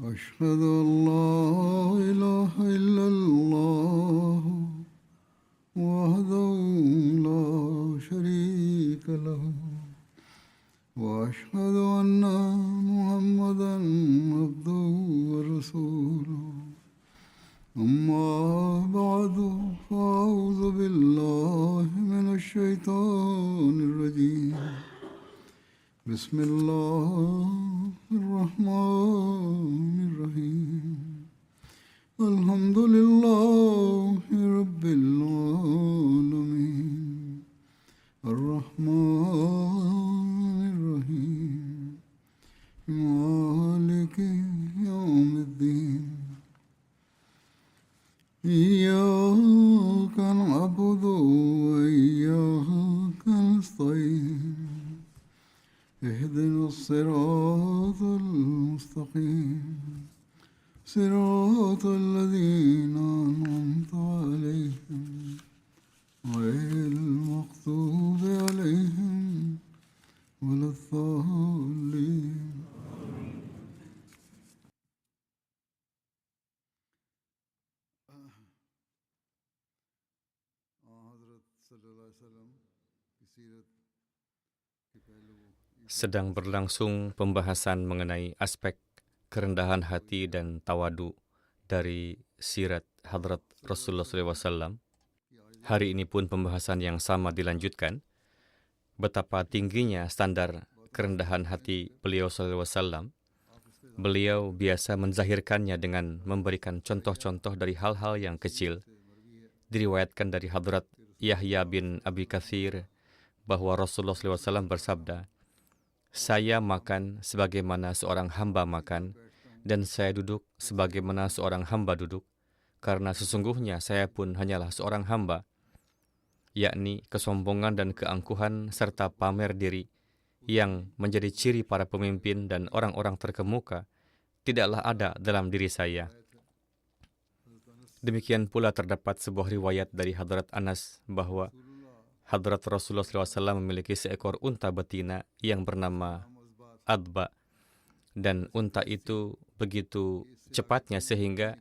أشهد أن لا إله إلا الله وحده لا شريك له وأشهد أن محمدا عبده ورسوله أما بعد فأعوذ بالله من الشيطان الرجيم بسم الله الرحمن الرحيم الحمد لله رب العالمين الرحمن الرحيم مالك يوم الدين إياك نعبد وإياك نستعين اهدنا الصراط المستقيم صراط الذين أنعمت عليهم غير المغضوب عليهم ولا الضالين. Sedang berlangsung pembahasan mengenai aspek kerendahan hati dan tawadu dari sirat Hadrat Rasulullah SAW. Hari ini pun pembahasan yang sama dilanjutkan. Betapa tingginya standar kerendahan hati beliau SAW. Beliau biasa menzahirkannya dengan memberikan contoh-contoh dari hal-hal yang kecil. Diriwayatkan dari Hadrat Yahya bin Abi Katsir bahwa Rasulullah SAW bersabda, "Saya makan sebagaimana seorang hamba makan, dan saya duduk sebagaimana seorang hamba duduk, karena sesungguhnya saya pun hanyalah seorang hamba," yakni kesombongan dan keangkuhan serta pamer diri yang menjadi ciri para pemimpin dan orang-orang terkemuka tidaklah ada dalam diri saya. Demikian pula terdapat sebuah riwayat dari Hadrat Anas bahwa Hadrat Rasulullah SAW memiliki seekor unta betina yang bernama Adba, dan unta itu begitu cepatnya sehingga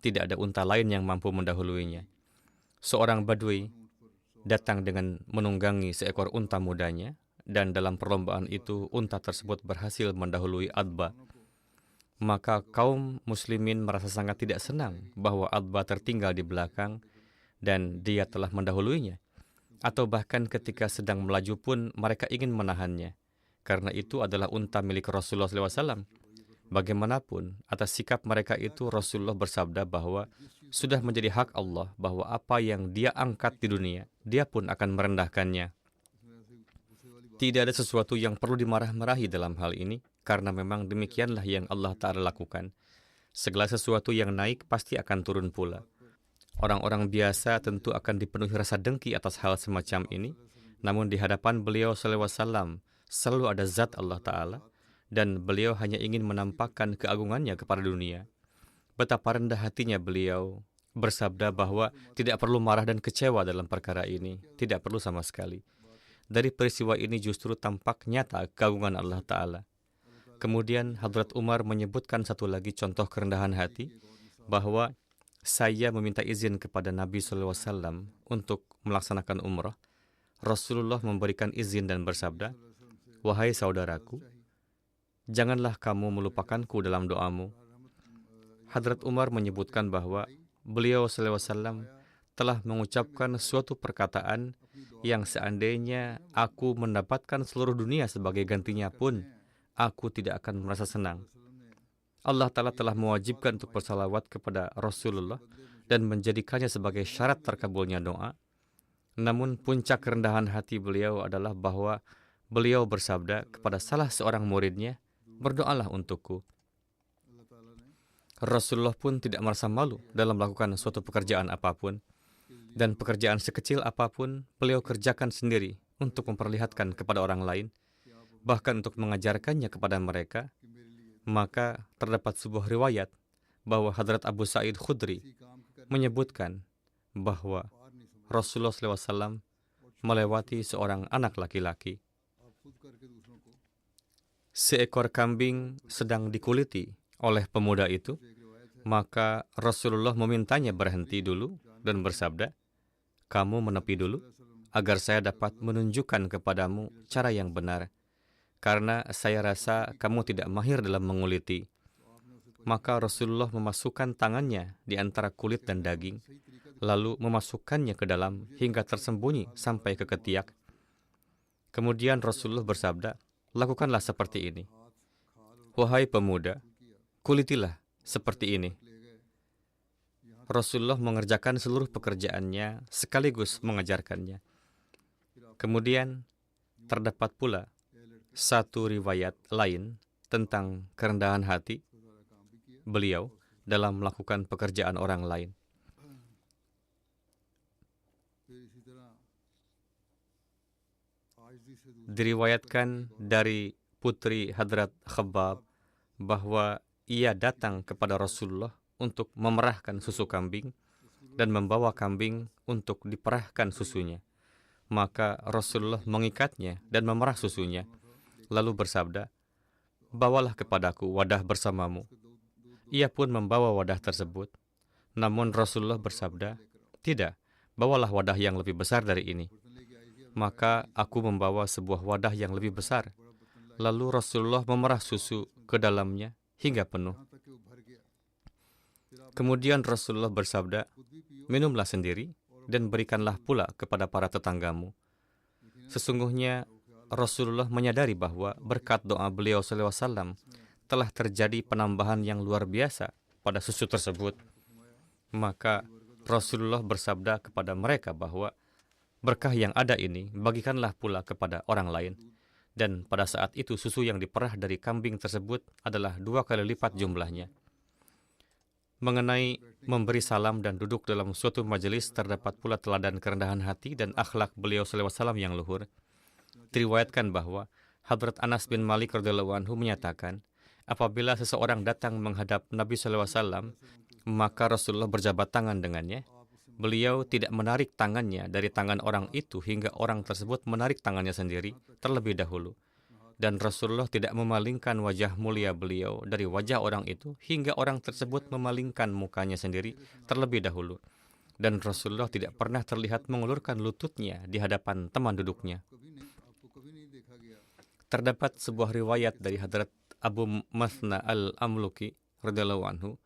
tidak ada unta lain yang mampu mendahuluinya. Seorang badui datang dengan menunggangi seekor unta mudanya, dan dalam perlombaan itu unta tersebut berhasil mendahului Adba. Maka kaum muslimin merasa sangat tidak senang bahwa Adba tertinggal di belakang dan dia telah mendahuluinya. Atau bahkan ketika sedang melaju pun mereka ingin menahannya. Karena itu adalah unta milik Rasulullah SAW. Bagaimanapun, atas sikap mereka itu Rasulullah bersabda bahwa sudah menjadi hak Allah bahwa apa yang dia angkat di dunia, dia pun akan merendahkannya. Tidak ada sesuatu yang perlu dimarah-marahi dalam hal ini, karena memang demikianlah yang Allah Ta'ala lakukan. Segala sesuatu yang naik pasti akan turun pula. Orang-orang biasa tentu akan dipenuhi rasa dengki atas hal semacam ini, namun di hadapan beliau SAW selalu ada zat Allah Ta'ala, dan beliau hanya ingin menampakkan keagungannya kepada dunia. Betapa rendah hatinya beliau bersabda bahwa tidak perlu marah dan kecewa dalam perkara ini, tidak perlu sama sekali. Dari peristiwa ini justru tampak nyata keagungan Allah Ta'ala. Kemudian Hadrat Umar menyebutkan satu lagi contoh kerendahan hati, bahwa saya meminta izin kepada Nabi SAW untuk melaksanakan umrah. Rasulullah memberikan izin dan bersabda, "Wahai saudaraku, janganlah kamu melupakanku dalam doamu." Hadrat Umar menyebutkan bahwa beliau SAW telah mengucapkan suatu perkataan yang seandainya aku mendapatkan seluruh dunia sebagai gantinya pun, aku tidak akan merasa senang. Allah Ta'ala telah mewajibkan untuk bersalawat kepada Rasulullah dan menjadikannya sebagai syarat terkabulnya doa. Namun puncak kerendahan hati beliau adalah bahwa beliau bersabda kepada salah seorang muridnya, "Berdoalah untukku." Rasulullah pun tidak merasa malu dalam melakukan suatu pekerjaan apapun. Dan pekerjaan sekecil apapun beliau kerjakan sendiri untuk memperlihatkan kepada orang lain, bahkan untuk mengajarkannya kepada mereka. Maka terdapat sebuah riwayat bahwa Hadrat Abu Sa'id Khudri menyebutkan bahwa Rasulullah SAW melewati seorang anak laki-laki. Seekor kambing sedang dikuliti oleh pemuda itu, maka Rasulullah memintanya berhenti dulu dan bersabda, "Kamu menepi dulu, agar saya dapat menunjukkan kepadamu cara yang benar, karena saya rasa kamu tidak mahir dalam menguliti." Maka Rasulullah memasukkan tangannya di antara kulit dan daging, lalu memasukkannya ke dalam hingga tersembunyi sampai ke ketiak. Kemudian Rasulullah bersabda, "Lakukanlah seperti ini. Wahai pemuda, kulitilah seperti ini." Rasulullah mengerjakan seluruh pekerjaannya sekaligus mengajarkannya. Kemudian terdapat pula satu riwayat lain tentang kerendahan hati beliau dalam melakukan pekerjaan orang lain. Diriwayatkan dari putri Hadrat Khabbab bahwa ia datang kepada Rasulullah untuk memerahkan susu kambing dan membawa kambing untuk diperahkan susunya. Maka Rasulullah mengikatnya dan memerah susunya, lalu bersabda, "Bawalah kepadaku wadah bersamamu." Ia pun membawa wadah tersebut. Namun Rasulullah bersabda, "Tidak, bawalah wadah yang lebih besar dari ini." Maka aku membawa sebuah wadah yang lebih besar. Lalu Rasulullah memerah susu ke dalamnya hingga penuh. Kemudian Rasulullah bersabda, "Minumlah sendiri dan berikanlah pula kepada para tetanggamu." Sesungguhnya Rasulullah menyadari bahwa berkat doa beliau SAW telah terjadi penambahan yang luar biasa pada susu tersebut. Maka Rasulullah bersabda kepada mereka bahwa berkah yang ada ini bagikanlah pula kepada orang lain. Dan pada saat itu susu yang diperah dari kambing tersebut adalah 2 kali lipat jumlahnya. Mengenai memberi salam dan duduk dalam suatu majelis, terdapat pula teladan kerendahan hati dan akhlak beliau SAW yang luhur. Diriwayatkan bahwa Hadrat Anas bin Malik radhiyallahu anhu menyatakan, apabila seseorang datang menghadap Nabi SAW, maka Rasulullah berjabat tangan dengannya. Beliau tidak menarik tangannya dari tangan orang itu hingga orang tersebut menarik tangannya sendiri terlebih dahulu. Dan Rasulullah tidak memalingkan wajah mulia beliau dari wajah orang itu hingga orang tersebut memalingkan mukanya sendiri terlebih dahulu. Dan Rasulullah tidak pernah terlihat mengulurkan lututnya di hadapan teman duduknya. Terdapat sebuah riwayat dari Hadrat Abu Mathna al-Amluki radhiyallahu anhu.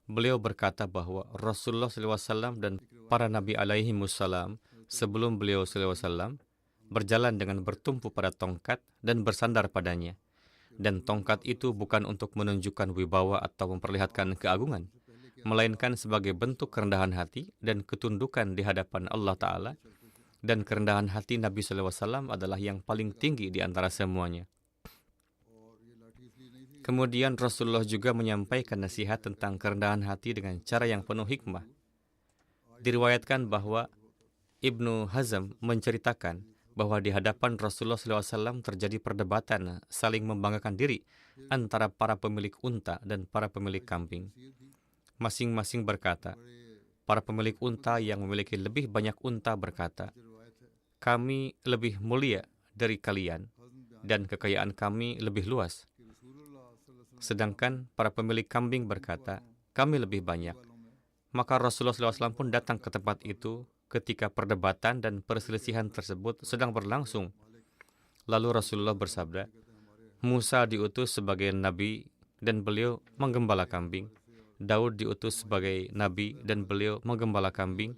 Beliau berkata bahwa Rasulullah SAW dan para Nabi alaihimussalam sebelum beliau SAW berjalan dengan bertumpu pada tongkat dan bersandar padanya. Dan tongkat itu bukan untuk menunjukkan wibawa atau memperlihatkan keagungan, melainkan sebagai bentuk kerendahan hati dan ketundukan di hadapan Allah Ta'ala. Dan kerendahan hati Nabi SAW adalah yang paling tinggi di antara semuanya. Kemudian Rasulullah juga menyampaikan nasihat tentang kerendahan hati dengan cara yang penuh hikmah. Diriwayatkan bahwa Ibnu Hazm menceritakan bahwa di hadapan Rasulullah SAW terjadi perdebatan saling membanggakan diri antara para pemilik unta dan para pemilik kambing. Masing-masing berkata, para pemilik unta yang memiliki lebih banyak unta berkata, "Kami lebih mulia dari kalian dan kekayaan kami lebih luas." Sedangkan para pemilik kambing berkata, "Kami lebih banyak." Maka Rasulullah SAW pun datang ke tempat itu ketika perdebatan dan perselisihan tersebut sedang berlangsung. Lalu Rasulullah bersabda, "Musa diutus sebagai nabi dan beliau menggembala kambing. Daud diutus sebagai nabi dan beliau menggembala kambing.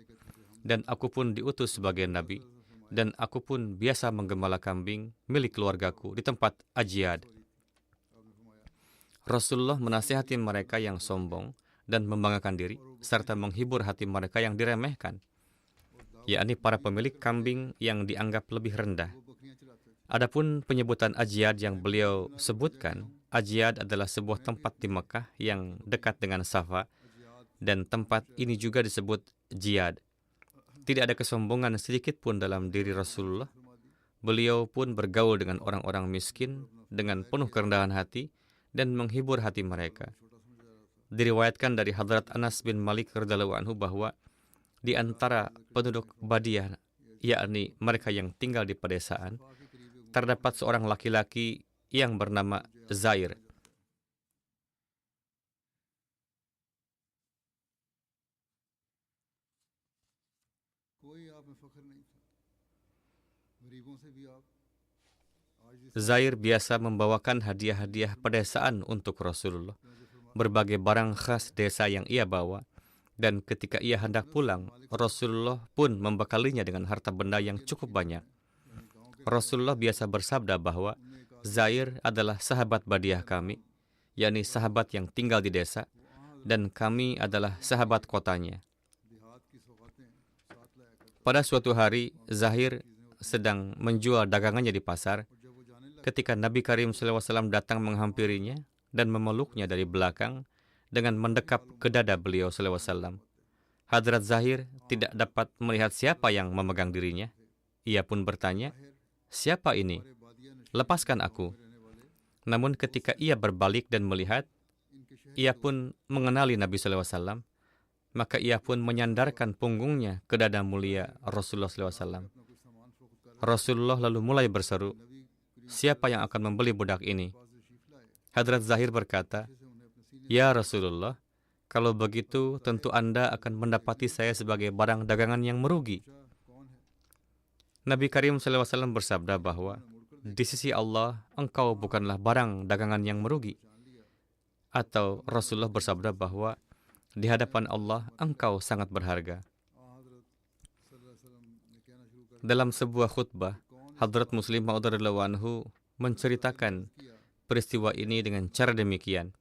Dan aku pun diutus sebagai nabi dan aku pun biasa menggembala kambing milik keluargaku di tempat Ajiyad." Rasulullah menasihati mereka yang sombong dan membanggakan diri, serta menghibur hati mereka yang diremehkan, yakni para pemilik kambing yang dianggap lebih rendah. Adapun penyebutan Ajiyad yang beliau sebutkan, Ajiyad adalah sebuah tempat di Mekah yang dekat dengan Safa, dan tempat ini juga disebut Jiyad. Tidak ada kesombongan sedikit pun dalam diri Rasulullah. Beliau pun bergaul dengan orang-orang miskin dengan penuh kerendahan hati dan menghibur hati mereka. Diriwayatkan dari Hadrat Anas bin Malik radhiyallahu anhu bahwa di antara penduduk Badiyah, yakni mereka yang tinggal di pedesaan, terdapat seorang laki-laki yang bernama Zair. Zair biasa membawakan hadiah-hadiah pedesaan untuk Rasulullah, berbagai barang khas desa yang ia bawa, dan ketika ia hendak pulang, Rasulullah pun membekalinya dengan harta benda yang cukup banyak. Rasulullah biasa bersabda bahwa Zair adalah sahabat badiah kami, yakni sahabat yang tinggal di desa, dan kami adalah sahabat kotanya. Pada suatu hari, Zahir sedang menjual dagangannya di pasar, ketika Nabi Karim SAW datang menghampirinya dan memeluknya dari belakang dengan mendekap ke dada beliau SAW. Hadrat Zahir tidak dapat melihat siapa yang memegang dirinya. Ia pun bertanya, "Siapa ini? Lepaskan aku." Namun ketika ia berbalik dan melihat, ia pun mengenali Nabi SAW, maka ia pun menyandarkan punggungnya ke dada mulia Rasulullah SAW. Rasulullah lalu mulai berseru, "Siapa yang akan membeli budak ini?" Hadrat Zahir berkata, "Ya Rasulullah, kalau begitu tentu Anda akan mendapati saya sebagai barang dagangan yang merugi." Nabi Karim SAW bersabda bahwa di sisi Allah, engkau bukanlah barang dagangan yang merugi. Atau Rasulullah bersabda bahwa di hadapan Allah, engkau sangat berharga. Dalam sebuah khutbah, Hadrat Muslim Maud radhiyallahu anhu menceritakan peristiwa ini dengan cara demikian,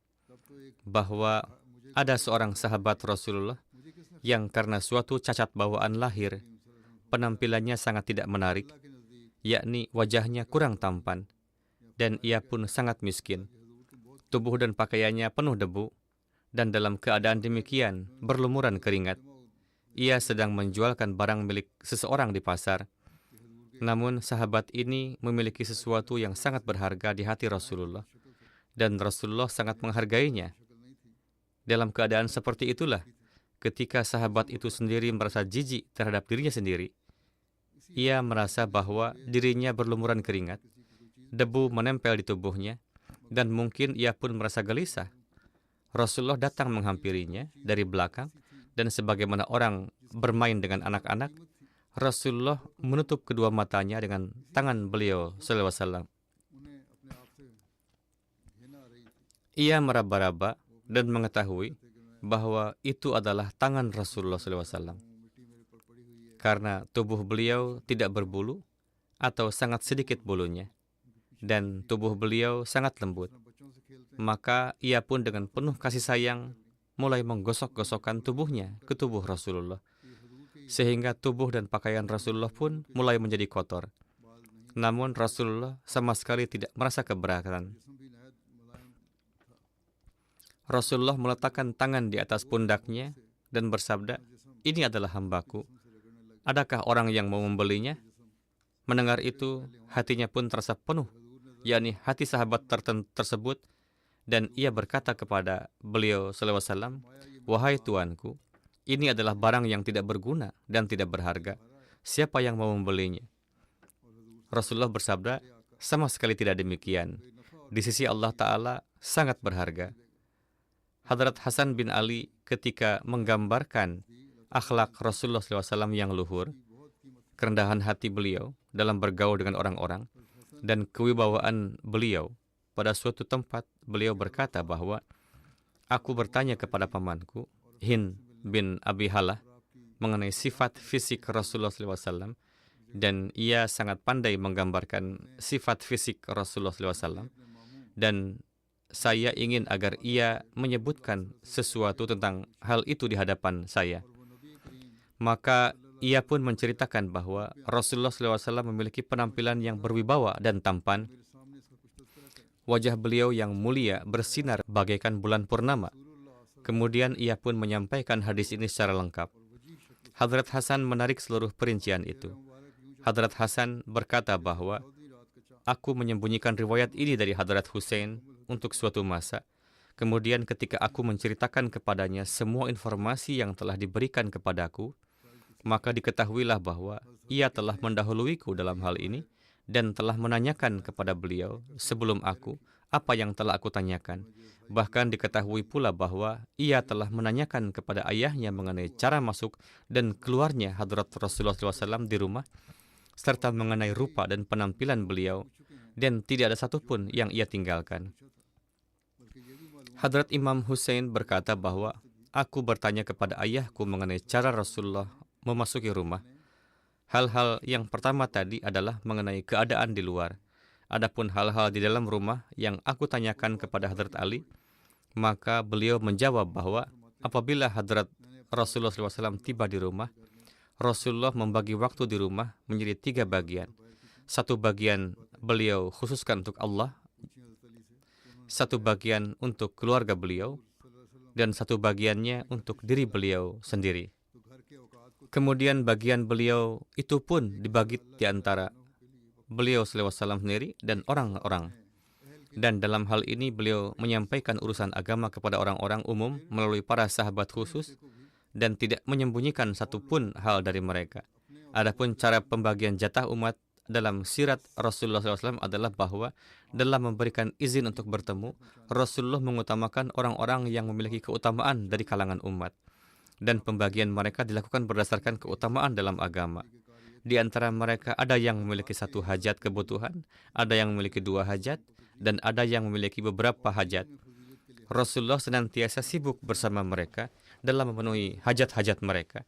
bahwa ada seorang sahabat Rasulullah yang karena suatu cacat bawaan lahir, penampilannya sangat tidak menarik, yakni wajahnya kurang tampan, dan ia pun sangat miskin. Tubuh dan pakaiannya penuh debu, dan dalam keadaan demikian berlumuran keringat. Ia sedang menjualkan barang milik seseorang di pasar. Namun sahabat ini memiliki sesuatu yang sangat berharga di hati Rasulullah, dan Rasulullah sangat menghargainya. Dalam keadaan seperti itulah, ketika sahabat itu sendiri merasa jijik terhadap dirinya sendiri, ia merasa bahwa dirinya berlumuran keringat, debu menempel di tubuhnya, dan mungkin ia pun merasa gelisah. Rasulullah datang menghampirinya dari belakang, dan sebagaimana orang bermain dengan anak-anak, Rasulullah menutup kedua matanya dengan tangan beliau sallallahu alaihi wasallam. Ia meraba-raba dan mengetahui bahwa itu adalah tangan Rasulullah sallallahu alaihi wasallam. Karena tubuh beliau tidak berbulu atau sangat sedikit bulunya, dan tubuh beliau sangat lembut, maka ia pun dengan penuh kasih sayang mulai menggosok-gosokkan tubuhnya ke tubuh Rasulullah, sehingga tubuh dan pakaian Rasulullah pun mulai menjadi kotor. Namun Rasulullah sama sekali tidak merasa keberatan. Rasulullah meletakkan tangan di atas pundaknya dan bersabda, "Ini adalah hambaku. Adakah orang yang mau membelinya?" Mendengar itu, hatinya pun terasa penuh, yakni hati sahabat tersebut, dan ia berkata kepada beliau sallallahu alaihi wasallam, "Wahai tuanku, ini adalah barang yang tidak berguna dan tidak berharga. Siapa yang mau membelinya?" Rasulullah bersabda, "Sama sekali tidak demikian. Di sisi Allah Ta'ala sangat berharga." Hadrat Hasan bin Ali ketika menggambarkan akhlak Rasulullah SAW yang luhur, kerendahan hati beliau dalam bergaul dengan orang-orang, dan kewibawaan beliau, pada suatu tempat beliau berkata bahwa, "Aku bertanya kepada pamanku, Hind bin Abi Halah, mengenai sifat fisik Rasulullah SAW, dan ia sangat pandai menggambarkan sifat fisik Rasulullah SAW, dan saya ingin agar ia menyebutkan sesuatu tentang hal itu di hadapan saya." Maka ia pun menceritakan bahwa Rasulullah SAW memiliki penampilan yang berwibawa dan tampan. Wajah beliau yang mulia bersinar bagaikan bulan purnama. Kemudian ia pun menyampaikan hadis ini secara lengkap. Hadrat Hasan menarik seluruh perincian itu. Hadrat Hasan berkata bahwa, "Aku menyembunyikan riwayat ini dari Hadrat Hussein untuk suatu masa. Kemudian ketika aku menceritakan kepadanya semua informasi yang telah diberikan kepadaku, maka diketahuilah bahwa ia telah mendahuluiku dalam hal ini, dan telah menanyakan kepada beliau sebelum aku apa yang telah aku tanyakan. Bahkan diketahui pula bahwa ia telah menanyakan kepada ayahnya mengenai cara masuk dan keluarnya Hadrat Rasulullah SAW di rumah, serta mengenai rupa dan penampilan beliau, dan tidak ada satupun yang ia tinggalkan. Hadrat Imam Hussein berkata bahwa aku bertanya kepada ayahku mengenai cara Rasulullah memasuki rumah. Hal-hal yang pertama tadi adalah mengenai keadaan di luar. Adapun hal-hal di dalam rumah yang aku tanyakan kepada Hadrat Ali, maka beliau menjawab bahwa apabila Hadrat Rasulullah SAW tiba di rumah, Rasulullah membagi waktu di rumah menjadi 3 bagian. Satu bagian beliau khususkan untuk Allah, satu bagian untuk keluarga beliau, dan satu bagiannya untuk diri beliau sendiri. Kemudian bagian beliau itu pun dibagi di antara beliau SAW sendiri dan orang-orang. Dan dalam hal ini beliau menyampaikan urusan agama kepada orang-orang umum melalui para sahabat khusus dan tidak menyembunyikan satupun hal dari mereka. Adapun cara pembagian jatah umat dalam sirat Rasulullah SAW adalah bahwa dalam memberikan izin untuk bertemu, Rasulullah mengutamakan orang-orang yang memiliki keutamaan dari kalangan umat. Dan pembagian mereka dilakukan berdasarkan keutamaan dalam agama. Di antara mereka ada yang memiliki 1 hajat kebutuhan, ada yang memiliki 2 hajat, dan ada yang memiliki beberapa hajat. Rasulullah senantiasa sibuk bersama mereka dalam memenuhi hajat-hajat mereka.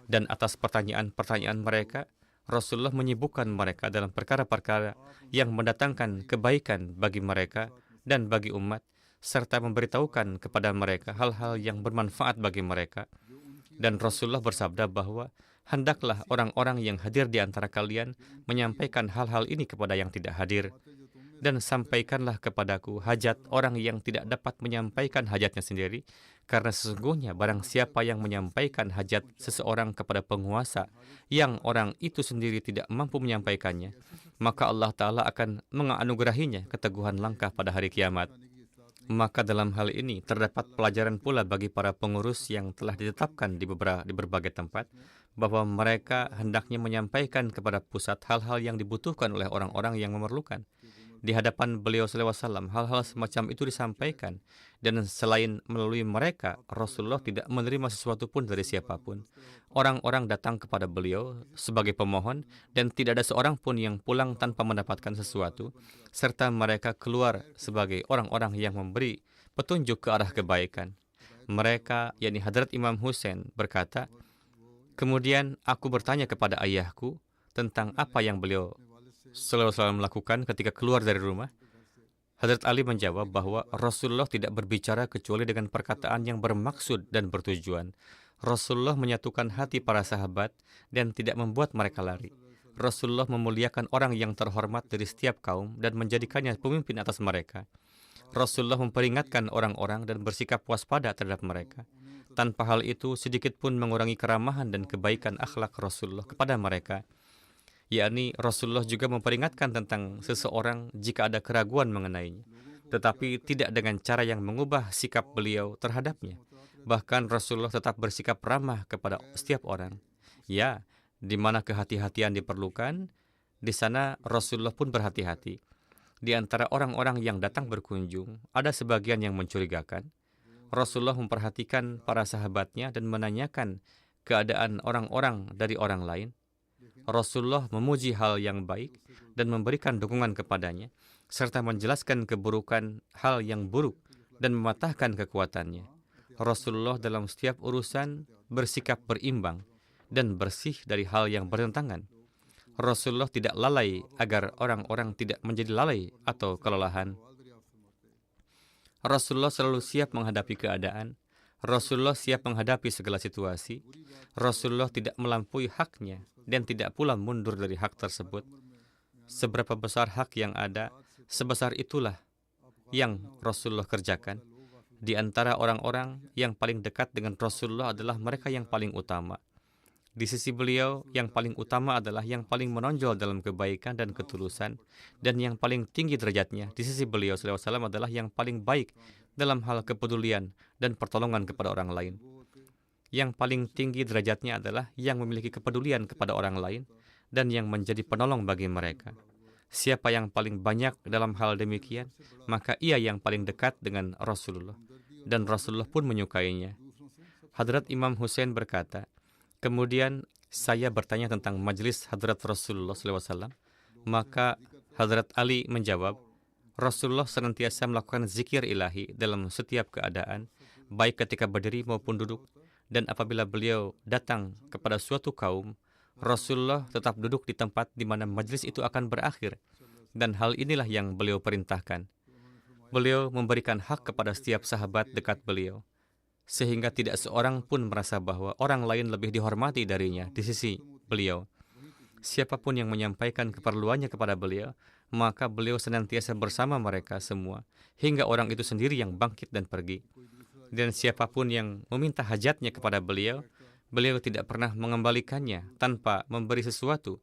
Dan atas pertanyaan-pertanyaan mereka, Rasulullah menyibukkan mereka dalam perkara-perkara yang mendatangkan kebaikan bagi mereka dan bagi umat, serta memberitahukan kepada mereka hal-hal yang bermanfaat bagi mereka. Dan Rasulullah bersabda bahwa hendaklah orang-orang yang hadir di antara kalian menyampaikan hal-hal ini kepada yang tidak hadir. Dan sampaikanlah kepadaku hajat orang yang tidak dapat menyampaikan hajatnya sendiri, karena sesungguhnya barang siapa yang menyampaikan hajat seseorang kepada penguasa yang orang itu sendiri tidak mampu menyampaikannya, maka Allah Ta'ala akan menganugerahinya keteguhan langkah pada hari kiamat. Maka dalam hal ini terdapat pelajaran pula bagi para pengurus yang telah ditetapkan di berbagai tempat, bahwa mereka hendaknya menyampaikan kepada pusat hal-hal yang dibutuhkan oleh orang-orang yang memerlukan. Di hadapan beliau SAW, hal-hal semacam itu disampaikan, dan selain melalui mereka, Rasulullah tidak menerima sesuatu pun dari siapapun. Orang-orang datang kepada beliau sebagai pemohon, dan tidak ada seorang pun yang pulang tanpa mendapatkan sesuatu, serta mereka keluar sebagai orang-orang yang memberi petunjuk ke arah kebaikan. Mereka, yakni Hadrat Imam Hussein, berkata, kemudian aku bertanya kepada ayahku tentang apa yang beliau selalu melakukan ketika keluar dari rumah. Hadrat Ali menjawab bahwa Rasulullah tidak berbicara kecuali dengan perkataan yang bermaksud dan bertujuan. Rasulullah menyatukan hati para sahabat dan tidak membuat mereka lari. Rasulullah memuliakan orang yang terhormat dari setiap kaum dan menjadikannya pemimpin atas mereka. Rasulullah memperingatkan orang-orang dan bersikap waspada terhadap mereka. Tanpa hal itu, sedikit pun mengurangi keramahan dan kebaikan akhlak Rasulullah kepada mereka. Yakni Rasulullah juga memperingatkan tentang seseorang jika ada keraguan mengenainya, tetapi tidak dengan cara yang mengubah sikap beliau terhadapnya. Bahkan Rasulullah tetap bersikap ramah kepada setiap orang. Ya, di mana kehati-hatian diperlukan, di sana Rasulullah pun berhati-hati. Di antara orang-orang yang datang berkunjung, ada sebagian yang mencurigakan. Rasulullah memperhatikan para sahabatnya dan menanyakan keadaan orang-orang dari orang lain. Rasulullah memuji hal yang baik dan memberikan dukungan kepadanya, serta menjelaskan keburukan hal yang buruk dan mematahkan kekuatannya. Rasulullah dalam setiap urusan bersikap berimbang dan bersih dari hal yang bertentangan. Rasulullah tidak lalai agar orang-orang tidak menjadi lalai atau kelelahan. Rasulullah selalu siap menghadapi keadaan. Rasulullah siap menghadapi segala situasi. Rasulullah tidak melampaui haknya dan tidak pula mundur dari hak tersebut. Seberapa besar hak yang ada, sebesar itulah yang Rasulullah kerjakan. Di antara orang-orang yang paling dekat dengan Rasulullah adalah mereka yang paling utama. Di sisi beliau, yang paling utama adalah yang paling menonjol dalam kebaikan dan ketulusan, dan yang paling tinggi derajatnya di sisi beliau SAW adalah yang paling baik dalam hal kepedulian dan pertolongan kepada orang lain. Yang paling tinggi derajatnya adalah yang memiliki kepedulian kepada orang lain dan yang menjadi penolong bagi mereka. Siapa yang paling banyak dalam hal demikian, maka ia yang paling dekat dengan Rasulullah. Dan Rasulullah pun menyukainya. Hadrat Imam Hussein berkata, kemudian saya bertanya tentang majelis Hadrat Rasulullah SAW. Maka Hadrat Ali menjawab, Rasulullah senantiasa melakukan zikir ilahi dalam setiap keadaan, baik ketika berdiri maupun duduk. Dan apabila beliau datang kepada suatu kaum, Rasulullah tetap duduk di tempat di mana majelis itu akan berakhir. Dan hal inilah yang beliau perintahkan. Beliau memberikan hak kepada setiap sahabat dekat beliau, sehingga tidak seorang pun merasa bahwa orang lain lebih dihormati darinya di sisi beliau. Siapapun yang menyampaikan keperluannya kepada beliau, maka beliau senantiasa bersama mereka semua, hingga orang itu sendiri yang bangkit dan pergi. Dan siapapun yang meminta hajatnya kepada beliau, beliau tidak pernah mengembalikannya tanpa memberi sesuatu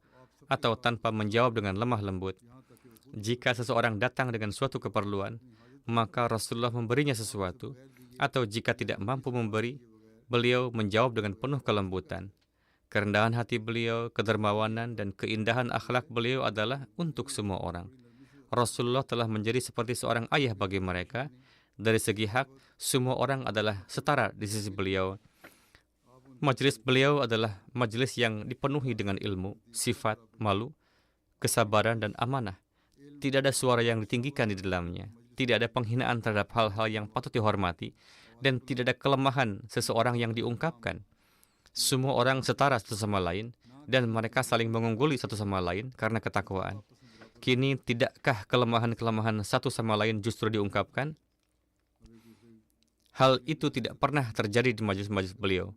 atau tanpa menjawab dengan lemah lembut. Jika seseorang datang dengan suatu keperluan, maka Rasulullah memberinya sesuatu, atau jika tidak mampu memberi, beliau menjawab dengan penuh kelembutan. Kerendahan hati beliau, kedermawanan, dan keindahan akhlak beliau adalah untuk semua orang. Rasulullah telah menjadi seperti seorang ayah bagi mereka. Dari segi hak, semua orang adalah setara di sisi beliau. Majelis beliau adalah majelis yang dipenuhi dengan ilmu, sifat, malu, kesabaran, dan amanah. Tidak ada suara yang ditinggikan di dalamnya. Tidak ada penghinaan terhadap hal-hal yang patut dihormati. Dan tidak ada kelemahan seseorang yang diungkapkan. Semua orang setara satu sama lain, dan mereka saling mengungguli satu sama lain karena ketakwaan. Kini, tidakkah kelemahan-kelemahan satu sama lain justru diungkapkan? Hal itu tidak pernah terjadi di majelis-majelis beliau.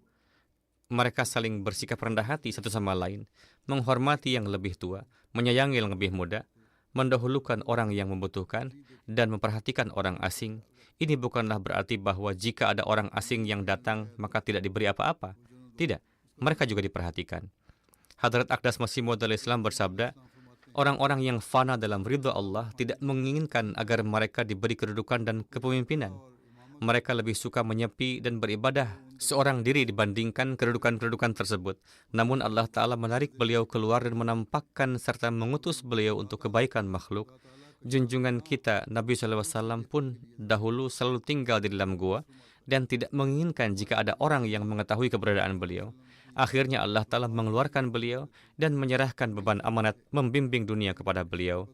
Mereka saling bersikap rendah hati satu sama lain, menghormati yang lebih tua, menyayangi yang lebih muda, mendahulukan orang yang membutuhkan, dan memperhatikan orang asing. Ini bukanlah berarti bahwa jika ada orang asing yang datang, maka tidak diberi apa-apa. Tidak, mereka juga diperhatikan. Hadrat Aqdas Masih Maud Islam bersabda, orang-orang yang fana dalam ridha Allah tidak menginginkan agar mereka diberi kedudukan dan kepemimpinan. Mereka lebih suka menyepi dan beribadah seorang diri dibandingkan kedudukan-kedudukan tersebut. Namun Allah Ta'ala menarik beliau keluar dan menampakkan serta mengutus beliau untuk kebaikan makhluk. Junjungan kita, Nabi SAW pun dahulu selalu tinggal di dalam gua dan tidak menginginkan jika ada orang yang mengetahui keberadaan beliau. Akhirnya Allah Ta'ala mengeluarkan beliau dan menyerahkan beban amanat membimbing dunia kepada beliau.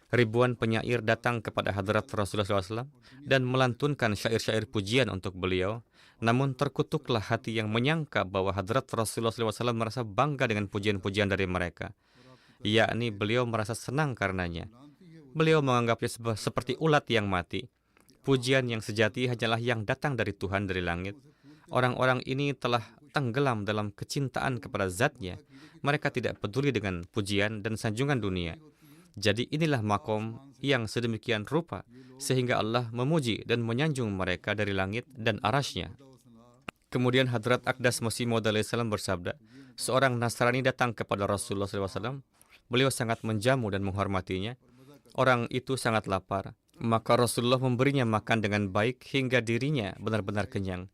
Ribuan penyair datang kepada Hadrat Rasulullah SAW dan melantunkan syair-syair pujian untuk beliau. Namun terkutuklah hati yang menyangka bahwa Hadrat Rasulullah SAW merasa bangga dengan pujian-pujian dari mereka. Yakni beliau merasa senang karenanya. Beliau menganggapnya seperti ulat yang mati. Pujian yang sejati hanyalah yang datang dari Tuhan dari langit. Orang-orang ini telah tenggelam dalam kecintaan kepada zatnya. Mereka tidak peduli dengan pujian dan sanjungan dunia. Jadi inilah makom yang sedemikian rupa, sehingga Allah memuji dan menyanjung mereka dari langit dan arasy-Nya. Kemudian Hadrat Aqdas Masih Maud Islam bersabda, seorang Nasrani datang kepada Rasulullah SAW. Beliau sangat menjamu dan menghormatinya. Orang itu sangat lapar. Maka Rasulullah memberinya makan dengan baik hingga dirinya benar-benar kenyang.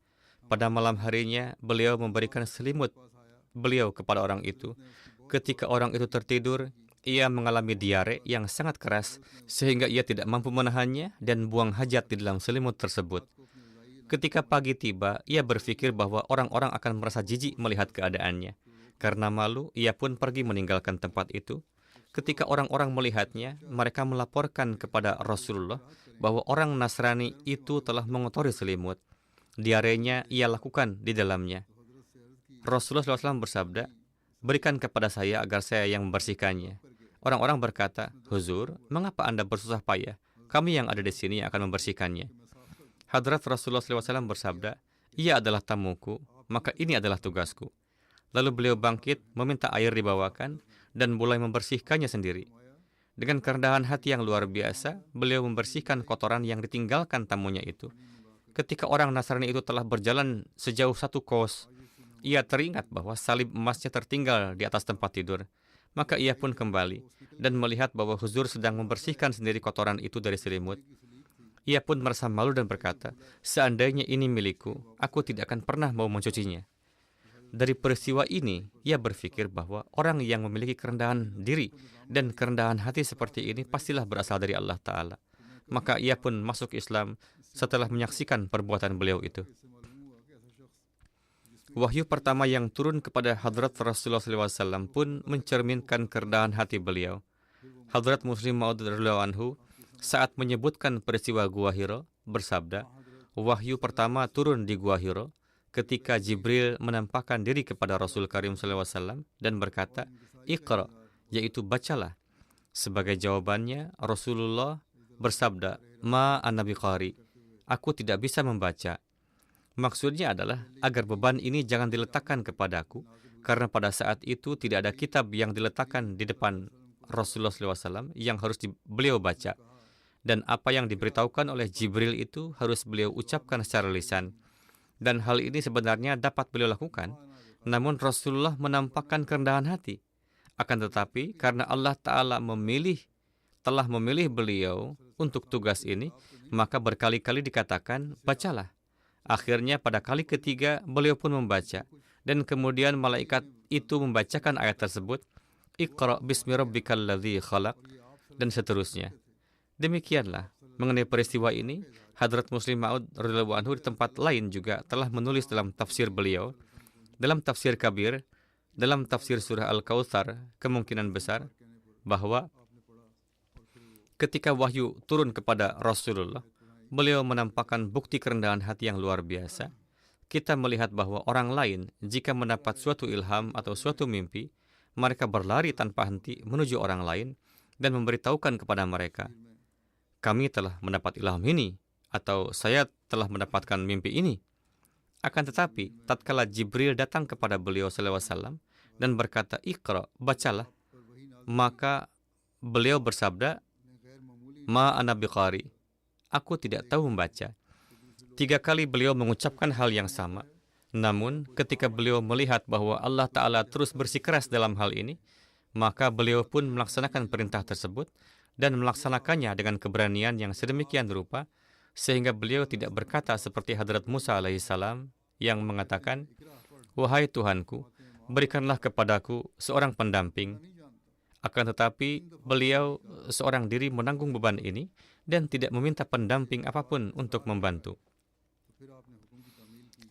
Pada malam harinya, beliau memberikan selimut beliau kepada orang itu. Ketika orang itu tertidur, ia mengalami diare yang sangat keras sehingga ia tidak mampu menahannya dan buang hajat di dalam selimut tersebut. Ketika pagi tiba, ia berpikir bahwa orang-orang akan merasa jijik melihat keadaannya. Karena malu, ia pun pergi meninggalkan tempat itu. Ketika orang-orang melihatnya, mereka melaporkan kepada Rasulullah bahwa orang Nasrani itu telah mengotori selimut. Diarenya ia lakukan di dalamnya. Rasulullah SAW bersabda, berikan kepada saya agar saya yang membersihkannya. Orang-orang berkata, Huzur, mengapa Anda bersusah payah? Kami yang ada di sini akan membersihkannya. Hadrat Rasulullah SAW bersabda, ia adalah tamuku, maka ini adalah tugasku. Lalu beliau bangkit, meminta air dibawakan, dan mulai membersihkannya sendiri. Dengan kerendahan hati yang luar biasa, beliau membersihkan kotoran yang ditinggalkan tamunya itu. Ketika orang Nasrani itu telah berjalan sejauh 1 kos, ia teringat bahwa salib emasnya tertinggal di atas tempat tidur. Maka ia pun kembali dan melihat bahwa Huzur sedang membersihkan sendiri kotoran itu dari selimut. Ia pun merasa malu dan berkata, seandainya ini milikku, aku tidak akan pernah mau mencucinya. Dari peristiwa ini, ia berpikir bahwa orang yang memiliki kerendahan diri dan kerendahan hati seperti ini pastilah berasal dari Allah Ta'ala. Maka ia pun masuk Islam setelah menyaksikan perbuatan beliau itu. Wahyu pertama yang turun kepada Hadrat Rasulullah SAW pun mencerminkan kerendahan hati beliau. Hadrat Muslim Maud radhiyallahu anhu saat menyebutkan peristiwa Gua Hira bersabda, wahyu pertama turun di Gua Hira ketika Jibril menampakkan diri kepada Rasul Karim SAW dan berkata, Iqra, yaitu bacalah. Sebagai jawabannya, Rasulullah bersabda, Ma ana biqari, aku tidak bisa membaca. Maksudnya adalah agar beban ini jangan diletakkan kepadaku, karena pada saat itu tidak ada kitab yang diletakkan di depan Rasulullah SAW yang harus beliau baca. Dan apa yang diberitahukan oleh Jibril itu harus beliau ucapkan secara lisan. Dan hal ini sebenarnya dapat beliau lakukan, namun Rasulullah menampakkan kerendahan hati. Akan tetapi, karena Allah Ta'ala telah memilih beliau untuk tugas ini, maka berkali-kali dikatakan, bacalah. Akhirnya pada kali ketiga, beliau pun membaca. Dan kemudian malaikat itu membacakan ayat tersebut, Iqra bismi rabbikal ladzi khalaq, dan seterusnya. Demikianlah, mengenai peristiwa ini, Hadrat Muslim Maud radhiyallahu anhu di tempat lain juga telah menulis dalam tafsir beliau, dalam tafsir Kabir, dalam tafsir surah Al-Kautsar, kemungkinan besar bahwa ketika wahyu turun kepada Rasulullah, beliau menampakkan bukti kerendahan hati yang luar biasa. Kita melihat bahwa orang lain, jika mendapat suatu ilham atau suatu mimpi, mereka berlari tanpa henti menuju orang lain dan memberitahukan kepada mereka, kami telah mendapat ilham ini, atau saya telah mendapatkan mimpi ini. Akan tetapi, tatkala Jibril datang kepada beliau SAW dan berkata, Iqra, bacalah, maka beliau bersabda, Ma ana biqari, aku tidak tahu membaca. 3 kali beliau mengucapkan hal yang sama. Namun, ketika beliau melihat bahwa Allah Ta'ala terus bersikeras dalam hal ini, maka beliau pun melaksanakan perintah tersebut dan melaksanakannya dengan keberanian yang sedemikian rupa, sehingga beliau tidak berkata seperti Hadrat Musa alaihissalam yang mengatakan, wahai Tuhanku, berikanlah kepadaku seorang pendamping. Akan tetapi, beliau seorang diri menanggung beban ini dan tidak meminta pendamping apapun untuk membantu.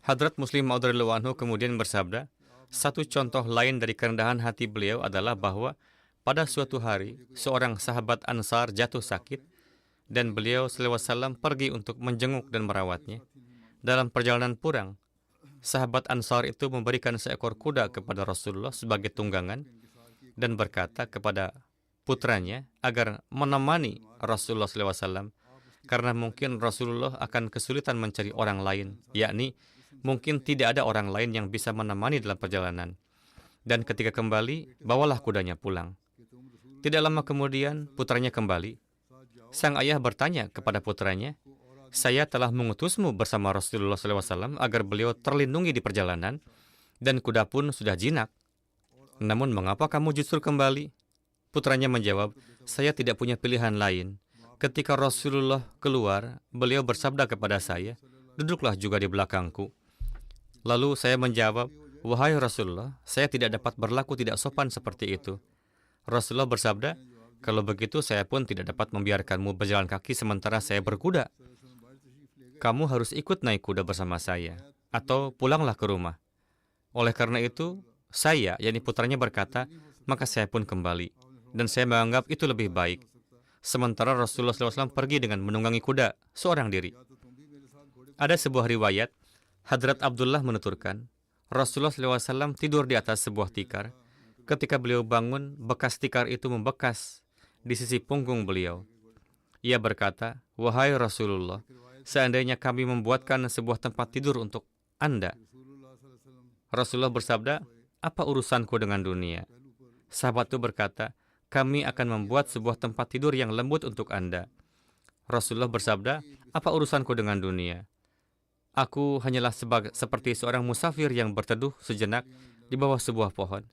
Hadrat Muslim Maud radhiyallahu anhu kemudian bersabda, satu contoh lain dari kerendahan hati beliau adalah bahwa pada suatu hari, seorang sahabat Ansar jatuh sakit dan beliau SAW pergi untuk menjenguk dan merawatnya. Dalam perjalanan pulang, sahabat Ansar itu memberikan seekor kuda kepada Rasulullah sebagai tunggangan dan berkata kepada putranya agar menemani Rasulullah SAW, karena mungkin Rasulullah akan kesulitan mencari orang lain, yakni mungkin tidak ada orang lain yang bisa menemani dalam perjalanan. Dan ketika kembali, bawalah kudanya pulang. Tidak lama kemudian, putranya kembali. Sang ayah bertanya kepada putranya, saya telah mengutusmu bersama Rasulullah SAW agar beliau terlindungi di perjalanan, dan kuda pun sudah jinak. Namun mengapa kamu justru kembali? Putranya menjawab, saya tidak punya pilihan lain. Ketika Rasulullah keluar, beliau bersabda kepada saya, duduklah juga di belakangku. Lalu saya menjawab, wahai Rasulullah, saya tidak dapat berlaku tidak sopan seperti itu. Rasulullah bersabda, kalau begitu saya pun tidak dapat membiarkanmu berjalan kaki sementara saya berkuda. Kamu harus ikut naik kuda bersama saya, atau pulanglah ke rumah. Oleh karena itu, saya, yakni putranya berkata, maka saya pun kembali. Dan saya menganggap itu lebih baik. Sementara Rasulullah SAW pergi dengan menunggangi kuda, seorang diri. Ada sebuah riwayat, Hadrat Abdullah menuturkan, Rasulullah SAW tidur di atas sebuah tikar. Ketika beliau bangun, bekas tikar itu membekas di sisi punggung beliau. Ia berkata, wahai Rasulullah, seandainya kami membuatkan sebuah tempat tidur untuk Anda. Rasulullah bersabda, apa urusanku dengan dunia? Sahabat itu berkata, kami akan membuat sebuah tempat tidur yang lembut untuk Anda. Rasulullah bersabda, apa urusanku dengan dunia? Aku hanyalah seperti seorang musafir yang berteduh sejenak di bawah sebuah pohon,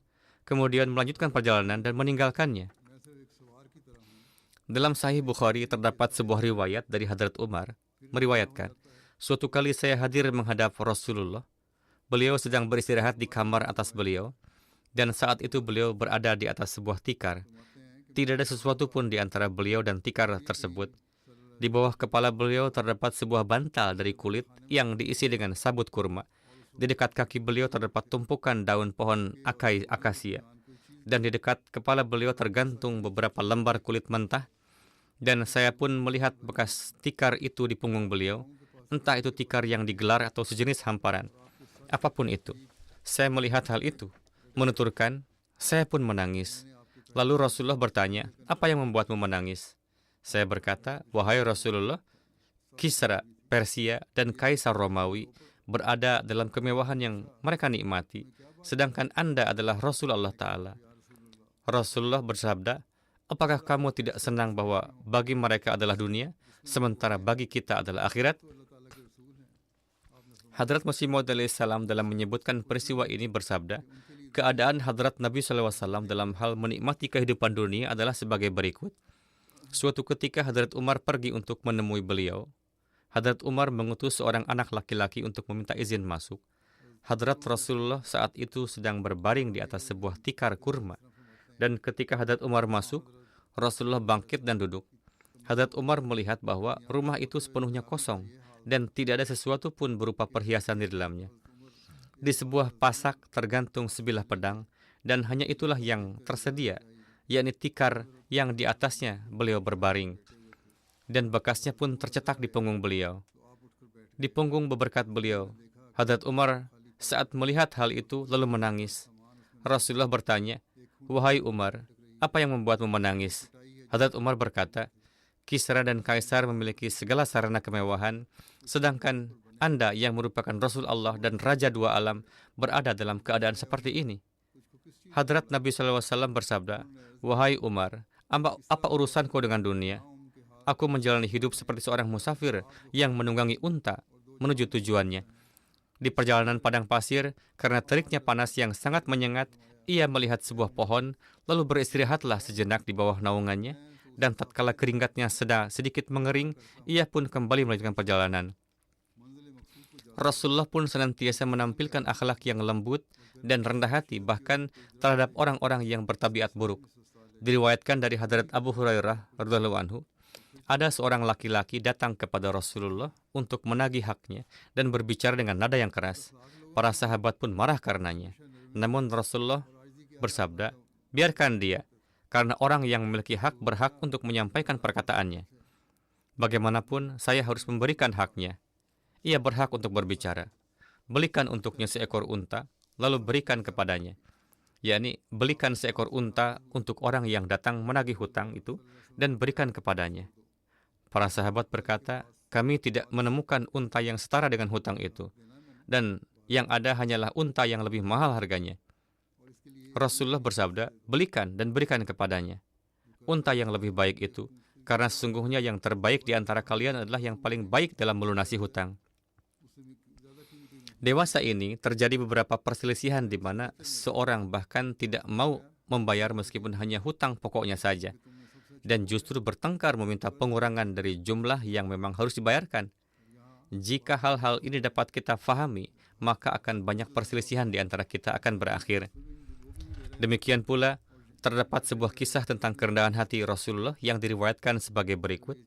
kemudian melanjutkan perjalanan dan meninggalkannya. Dalam Sahih Bukhari terdapat sebuah riwayat dari Hadrat Umar, meriwayatkan, suatu kali saya hadir menghadap Rasulullah. beliau sedang beristirahat di kamar atas beliau, dan saat itu beliau berada di atas sebuah tikar. Tidak ada sesuatu pun di antara beliau dan tikar tersebut. Di bawah kepala beliau terdapat sebuah bantal dari kulit yang diisi dengan sabut kurma. Di dekat kaki beliau terdapat tumpukan daun pohon akasia. Dan di dekat kepala beliau tergantung beberapa lembar kulit mentah. Dan saya pun melihat bekas tikar itu di punggung beliau. Entah itu tikar yang digelar atau sejenis hamparan. Apapun itu, saya melihat hal itu. Menuturkan, saya pun menangis. Lalu Rasulullah bertanya, apa yang membuatmu menangis? Saya berkata, wahai Rasulullah, Kisra, Persia, dan Kaisar Romawi berada dalam kemewahan yang mereka nikmati, sedangkan Anda adalah Rasul Allah Ta'ala. Rasulullah bersabda, apakah kamu tidak senang bahwa bagi mereka adalah dunia, sementara bagi kita adalah akhirat? Hadrat Masih Maud alaihissalam dalam menyebutkan peristiwa ini bersabda, keadaan Hadrat Nabi SAW dalam hal menikmati kehidupan dunia adalah sebagai berikut. Suatu ketika Hadrat Umar pergi untuk menemui beliau. Hadrat Umar mengutus seorang anak laki-laki untuk meminta izin masuk. Hadrat Rasulullah saat itu sedang berbaring di atas sebuah tikar kurma. Dan ketika Hadrat Umar masuk, Rasulullah bangkit dan duduk. Hadrat Umar melihat bahwa rumah itu sepenuhnya kosong dan tidak ada sesuatu pun berupa perhiasan di dalamnya. Di sebuah pasak tergantung sebilah pedang, dan hanya itulah yang tersedia, yakni tikar yang di atasnya beliau berbaring. Dan bekasnya pun tercetak di punggung beliau. Di punggung beberkat beliau, Hadrat Umar saat melihat hal itu lalu menangis. Rasulullah bertanya, wahai Umar, apa yang membuatmu menangis? Hadrat Umar berkata, Kisra dan Kaisar memiliki segala sarana kemewahan, sedangkan Anda yang merupakan Rasul Allah dan Raja dua alam berada dalam keadaan seperti ini. Hadrat Nabi SAW bersabda, wahai Umar, apa urusanku dengan dunia? Aku menjalani hidup seperti seorang musafir yang menunggangi unta menuju tujuannya. Di perjalanan padang pasir, karena teriknya panas yang sangat menyengat, ia melihat sebuah pohon, lalu beristirahatlah sejenak di bawah naungannya, dan tatkala keringatnya sedikit mengering, ia pun kembali melanjutkan perjalanan. Rasulullah pun senantiasa menampilkan akhlak yang lembut dan rendah hati, bahkan terhadap orang-orang yang bertabiat buruk. Diriwayatkan dari Hadrat Abu Hurairah radhiyallahu anhu, ada seorang laki-laki datang kepada Rasulullah untuk menagih haknya dan berbicara dengan nada yang keras. Para sahabat pun marah karenanya. Namun Rasulullah bersabda, biarkan dia, karena orang yang memiliki hak berhak untuk menyampaikan perkataannya. Bagaimanapun, saya harus memberikan haknya. Ia berhak untuk berbicara. Belikan untuknya seekor unta, lalu berikan kepadanya. Yakni, belikan seekor unta untuk orang yang datang menagih hutang itu, dan berikan kepadanya. Para sahabat berkata, kami tidak menemukan unta yang setara dengan hutang itu, dan yang ada hanyalah unta yang lebih mahal harganya. Rasulullah bersabda, belikan dan berikan kepadanya unta yang lebih baik itu, karena sesungguhnya yang terbaik di antara kalian adalah yang paling baik dalam melunasi hutang. Dewasa ini terjadi beberapa perselisihan di mana seorang bahkan tidak mau membayar meskipun hanya hutang pokoknya saja, dan justru bertengkar meminta pengurangan dari jumlah yang memang harus dibayarkan. Jika hal-hal ini dapat kita fahami, maka akan banyak perselisihan di antara kita akan berakhir. Demikian pula, terdapat sebuah kisah tentang kerendahan hati Rasulullah yang diriwayatkan sebagai berikut.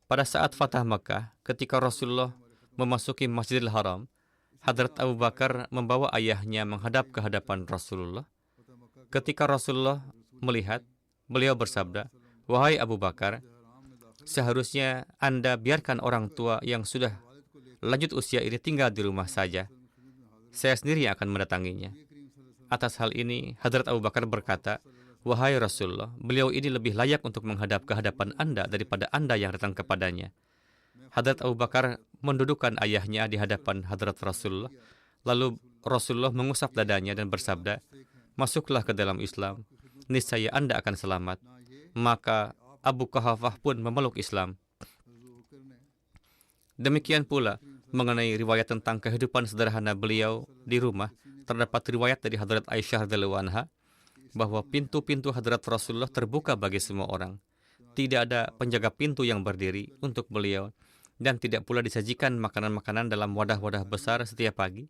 Pada saat Fatah Makkah, ketika Rasulullah memasuki Masjidil Haram, Hadrat Abu Bakar membawa ayahnya menghadap ke hadapan Rasulullah. Ketika Rasulullah melihat, beliau bersabda, wahai Abu Bakar, seharusnya Anda biarkan orang tua yang sudah lanjut usia ini tinggal di rumah saja. Saya sendiri yang akan mendatanginya. Atas hal ini, Hadrat Abu Bakar berkata, wahai Rasulullah, beliau ini lebih layak untuk menghadap ke hadapan Anda daripada Anda yang datang kepadanya. Hadrat Abu Bakar mendudukkan ayahnya di hadapan Hadrat Rasulullah. Lalu Rasulullah mengusap dadanya dan bersabda, masuklah ke dalam Islam, niscaya Anda akan selamat. Maka Abu Quhafah pun memeluk Islam. Demikian pula, mengenai riwayat tentang kehidupan sederhana beliau di rumah, terdapat riwayat dari Hadrat Aisyah radhiyallahu anha bahwa pintu-pintu Hadrat Rasulullah terbuka bagi semua orang. Tidak ada penjaga pintu yang berdiri untuk beliau, dan tidak pula disajikan makanan-makanan dalam wadah-wadah besar setiap pagi.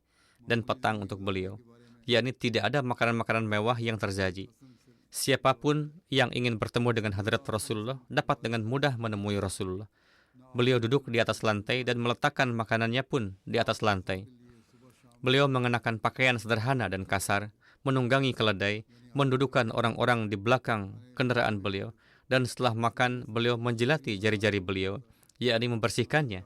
dan petang untuk beliau, yakni tidak ada makanan-makanan mewah yang tersaji. Siapapun yang ingin bertemu dengan Hadrat Rasulullah dapat dengan mudah menemui Rasulullah. Beliau duduk di atas lantai dan meletakkan makanannya pun di atas lantai. Beliau mengenakan pakaian sederhana dan kasar, menunggangi keledai, mendudukkan orang-orang di belakang kendaraan beliau, dan setelah makan beliau menjilati jari-jari beliau, yakni membersihkannya.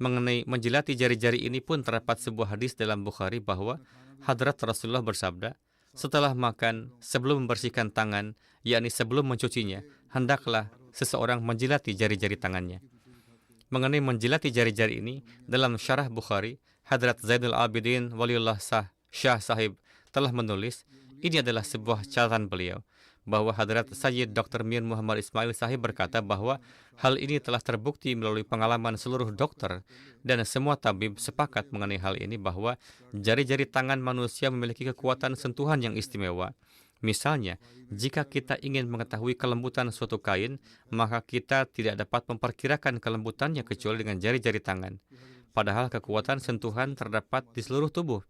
Mengenai menjilati jari-jari ini pun terdapat sebuah hadis dalam Bukhari bahwa Hadrat Rasulullah bersabda, setelah makan, sebelum membersihkan tangan, yakni sebelum mencucinya, hendaklah seseorang menjilati jari-jari tangannya. Mengenai menjilati jari-jari ini, dalam syarah Bukhari, Hadrat Zainul Abidin Waliullah Shah Sahib telah menulis, ini adalah sebuah catatan beliau, bahwa Hadrat Sayyid Dr. Mir Muhammad Ismail Sahib berkata bahwa hal ini telah terbukti melalui pengalaman seluruh dokter dan semua tabib sepakat mengenai hal ini bahwa jari-jari tangan manusia memiliki kekuatan sentuhan yang istimewa. Misalnya, jika kita ingin mengetahui kelembutan suatu kain, maka kita tidak dapat memperkirakan kelembutannya kecuali dengan jari-jari tangan. Padahal kekuatan sentuhan terdapat di seluruh tubuh.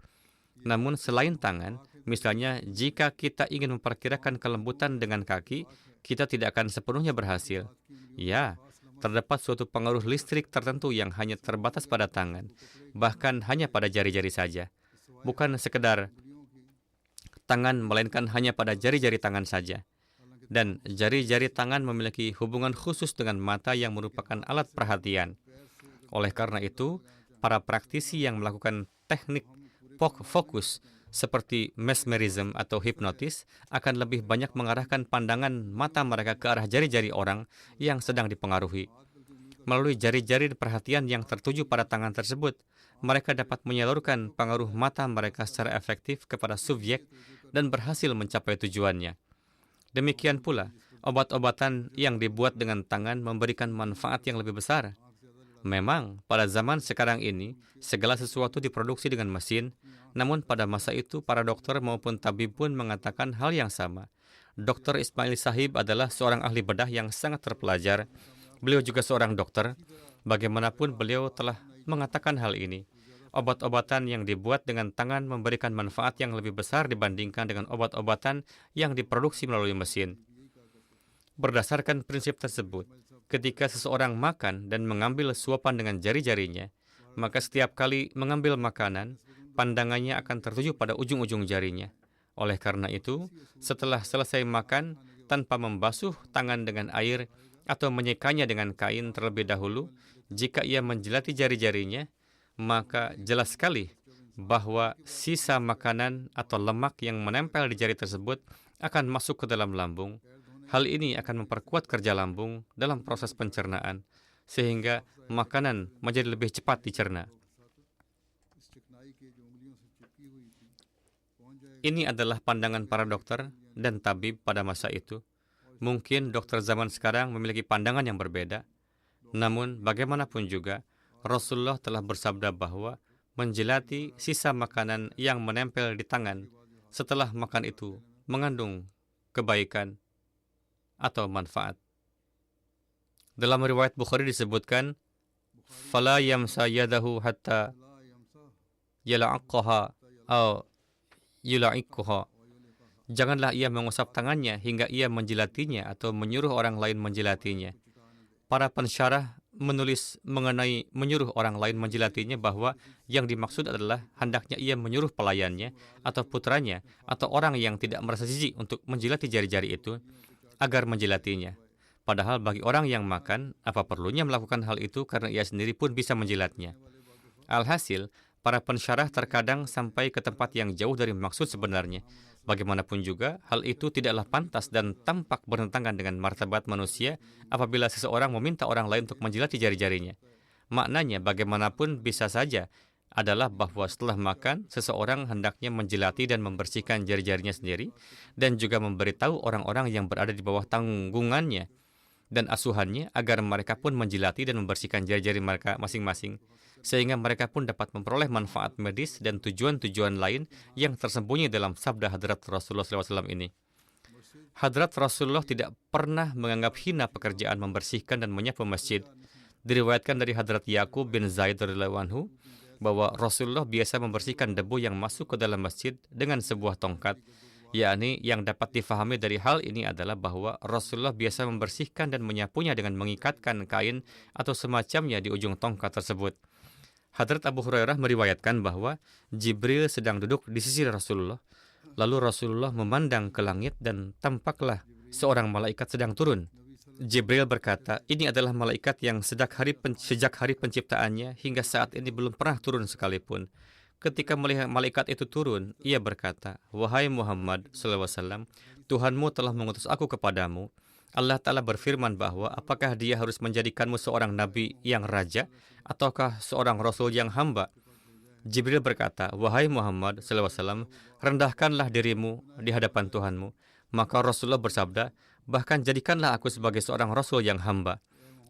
Namun selain tangan, misalnya jika kita ingin memperkirakan kelembutan dengan kaki, kita tidak akan sepenuhnya berhasil. Ya, terdapat suatu pengaruh listrik tertentu yang hanya terbatas pada tangan, bahkan hanya pada jari-jari saja. Bukan sekedar tangan, melainkan hanya pada jari-jari tangan saja. Dan jari-jari tangan memiliki hubungan khusus dengan mata yang merupakan alat perhatian. Oleh karena itu, para praktisi yang melakukan teknik fokus seperti mesmerism atau hipnotis akan lebih banyak mengarahkan pandangan mata mereka ke arah jari-jari orang yang sedang dipengaruhi. Melalui jari-jari perhatian yang tertuju pada tangan tersebut, mereka dapat menyalurkan pengaruh mata mereka secara efektif kepada subjek dan berhasil mencapai tujuannya. Demikian pula, obat-obatan yang dibuat dengan tangan memberikan manfaat yang lebih besar. Memang, pada zaman sekarang ini, segala sesuatu diproduksi dengan mesin, namun pada masa itu, para dokter maupun tabib pun mengatakan hal yang sama. Dr. Ismail Sahib adalah seorang ahli bedah yang sangat terpelajar. Beliau juga seorang dokter. Bagaimanapun beliau telah mengatakan hal ini. Obat-obatan yang dibuat dengan tangan memberikan manfaat yang lebih besar dibandingkan dengan obat-obatan yang diproduksi melalui mesin. Berdasarkan prinsip tersebut, ketika seseorang makan dan mengambil suapan dengan jari-jarinya, maka setiap kali mengambil makanan, pandangannya akan tertuju pada ujung-ujung jarinya. Oleh karena itu, setelah selesai makan, tanpa membasuh tangan dengan air atau menyekanya dengan kain terlebih dahulu, jika ia menjilati jari-jarinya, maka jelas sekali bahwa sisa makanan atau lemak yang menempel di jari tersebut akan masuk ke dalam lambung. Hal ini akan memperkuat kerja lambung dalam proses pencernaan, sehingga makanan menjadi lebih cepat dicerna. Ini adalah pandangan para dokter dan tabib pada masa itu. Mungkin dokter zaman sekarang memiliki pandangan yang berbeda. Namun, bagaimanapun juga, Rasulullah telah bersabda bahwa menjilati sisa makanan yang menempel di tangan setelah makan itu mengandung kebaikan atau manfaat. Dalam riwayat Bukhari disebutkan, "Fala yamsa yadahu hatta yala'aqaha aw yula'iquha." Janganlah ia mengusap tangannya hingga ia menjilatinya atau menyuruh orang lain menjilatinya. Para pensyarah menulis mengenai menyuruh orang lain menjilatinya bahwa yang dimaksud adalah hendaknya ia menyuruh pelayannya atau putranya atau orang yang tidak merasa jijik untuk menjilati jari-jari itu agar menjilatinya. Padahal bagi orang yang makan, apa perlunya melakukan hal itu karena ia sendiri pun bisa menjilatnya. Alhasil, para pensyarah terkadang sampai ke tempat yang jauh dari maksud sebenarnya. Bagaimanapun juga, hal itu tidaklah pantas dan tampak bertentangan dengan martabat manusia apabila seseorang meminta orang lain untuk menjilati jari-jarinya. Maknanya, bagaimanapun bisa saja adalah bahwa setelah makan, seseorang hendaknya menjilati dan membersihkan jari-jarinya sendiri dan juga memberitahu orang-orang yang berada di bawah tanggungannya dan asuhannya agar mereka pun menjilati dan membersihkan jari-jari mereka masing-masing, sehingga mereka pun dapat memperoleh manfaat medis dan tujuan-tujuan lain yang tersembunyi dalam sabda Hadrat Rasulullah SAW ini. Hadrat Rasulullah tidak pernah menganggap hina pekerjaan membersihkan dan menyapu masjid. Diriwayatkan dari Hadrat Yaqub bin Zaid radhiyallahu anhu, bahwa Rasulullah biasa membersihkan debu yang masuk ke dalam masjid dengan sebuah tongkat. Yakni yang dapat difahami dari hal ini adalah bahwa Rasulullah biasa membersihkan dan menyapunya dengan mengikatkan kain atau semacamnya di ujung tongkat tersebut. Hadrat Abu Hurairah meriwayatkan bahwa Jibril sedang duduk di sisi Rasulullah. Lalu Rasulullah memandang ke langit dan tampaklah seorang malaikat sedang turun. Jibril berkata, ini adalah malaikat yang sejak hari penciptaannya hingga saat ini belum pernah turun sekalipun. Ketika melihat malaikat itu turun, ia berkata, wahai Muhammad SAW, Tuhanmu telah mengutus aku kepadamu. Allah Ta'ala berfirman bahwa apakah dia harus menjadikanmu seorang nabi yang raja, ataukah seorang rasul yang hamba? Jibril berkata, wahai Muhammad SAW, rendahkanlah dirimu di hadapan Tuhanmu. Maka Rasulullah bersabda, bahkan jadikanlah aku sebagai seorang rasul yang hamba.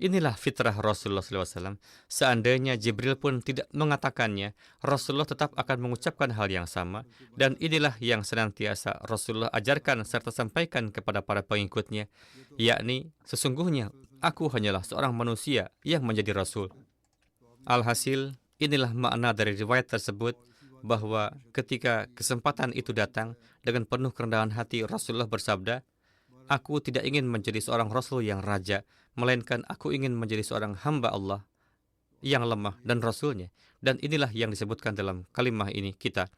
Inilah fitrah Rasulullah SAW. Seandainya Jibril pun tidak mengatakannya, Rasulullah tetap akan mengucapkan hal yang sama. Dan inilah yang senantiasa Rasulullah ajarkan serta sampaikan kepada para pengikutnya, yakni sesungguhnya aku hanyalah seorang manusia yang menjadi Rasul. Alhasil, inilah makna dari riwayat tersebut, bahwa ketika kesempatan itu datang, dengan penuh kerendahan hati Rasulullah bersabda, aku tidak ingin menjadi seorang Rasul yang raja, melainkan aku ingin menjadi seorang hamba Allah yang lemah dan Rasulnya. Dan inilah yang disebutkan dalam kalimah ini kita,